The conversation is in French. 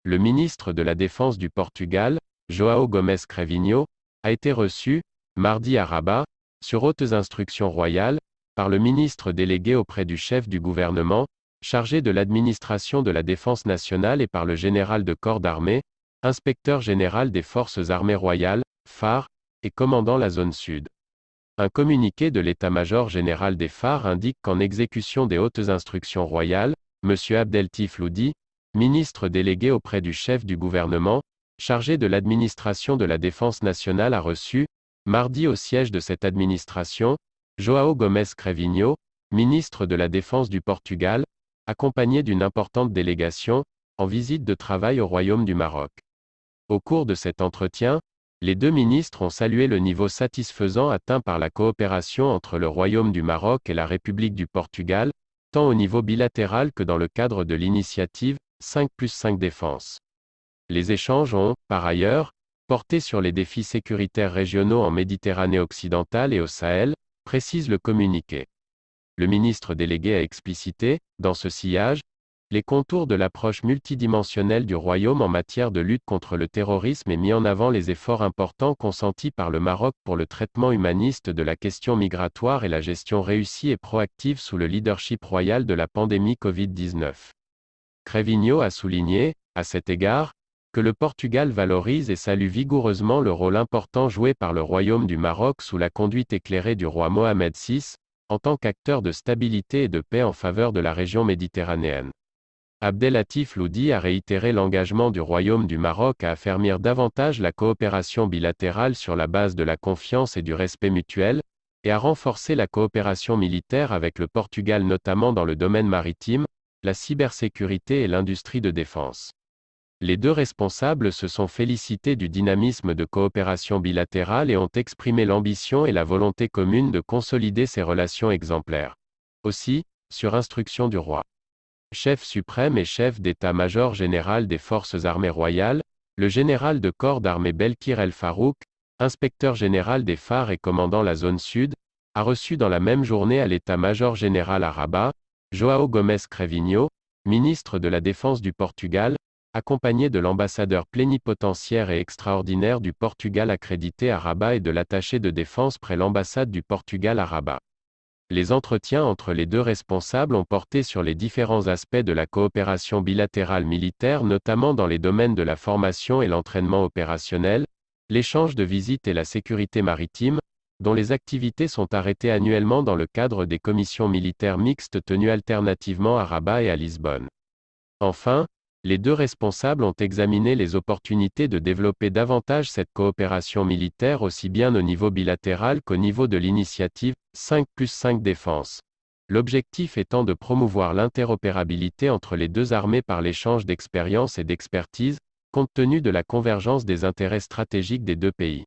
le ministre de la Défense du Portugal, João Gomes Cravinho, a été reçu, mardi à Rabat, sur hautes instructions royales, par le ministre délégué auprès du chef du gouvernement, chargé de l'administration de la défense nationale et par le général de corps d'armée, inspecteur général des forces armées royales, phares, et commandant la zone sud. Un communiqué de l'état-major général des phares indique qu'en exécution des hautes instructions royales, M. Abdeltif Loudi, ministre délégué auprès du chef du gouvernement, chargé de l'administration de la défense nationale a reçu, mardi au siège de cette administration, João Gomes Cravinho, ministre de la Défense du Portugal, accompagné d'une importante délégation, en visite de travail au Royaume du Maroc. Au cours de cet entretien, les deux ministres ont salué le niveau satisfaisant atteint par la coopération entre le Royaume du Maroc et la République du Portugal, tant au niveau bilatéral que dans le cadre de l'initiative 5+5 Défense. Les échanges ont, par ailleurs, porté sur les défis sécuritaires régionaux en Méditerranée occidentale et au Sahel, précise le communiqué. Le ministre délégué a explicité, dans ce sillage, les contours de l'approche multidimensionnelle du Royaume en matière de lutte contre le terrorisme et mis en avant les efforts importants consentis par le Maroc pour le traitement humaniste de la question migratoire et la gestion réussie et proactive sous le leadership royal de la pandémie Covid-19. Cravinho a souligné, à cet égard, que le Portugal valorise et salue vigoureusement le rôle important joué par le Royaume du Maroc sous la conduite éclairée du roi Mohamed VI, en tant qu'acteur de stabilité et de paix en faveur de la région méditerranéenne. Abdelatif Loudi a réitéré l'engagement du Royaume du Maroc à affermir davantage la coopération bilatérale sur la base de la confiance et du respect mutuel, et à renforcer la coopération militaire avec le Portugal notamment dans le domaine maritime, la cybersécurité et l'industrie de défense. Les deux responsables se sont félicités du dynamisme de coopération bilatérale et ont exprimé l'ambition et la volonté commune de consolider ces relations exemplaires. Aussi, sur instruction du roi, chef suprême et chef d'état-major général des forces armées royales, le général de corps d'armée Belkir El Farouk, inspecteur général des phares et commandant la zone sud, a reçu dans la même journée à l'état-major général à Rabat, João Gomes Cravinho, ministre de la Défense du Portugal, accompagné de l'ambassadeur plénipotentiaire et extraordinaire du Portugal accrédité à Rabat et de l'attaché de défense près l'ambassade du Portugal à Rabat. Les entretiens entre les deux responsables ont porté sur les différents aspects de la coopération bilatérale militaire notamment dans les domaines de la formation et l'entraînement opérationnel, l'échange de visites et la sécurité maritime, dont les activités sont arrêtées annuellement dans le cadre des commissions militaires mixtes tenues alternativement à Rabat et à Lisbonne. Enfin, les deux responsables ont examiné les opportunités de développer davantage cette coopération militaire aussi bien au niveau bilatéral qu'au niveau de l'initiative 5+5 Défense. L'objectif étant de promouvoir l'interopérabilité entre les deux armées par l'échange d'expériences et d'expertise, compte tenu de la convergence des intérêts stratégiques des deux pays.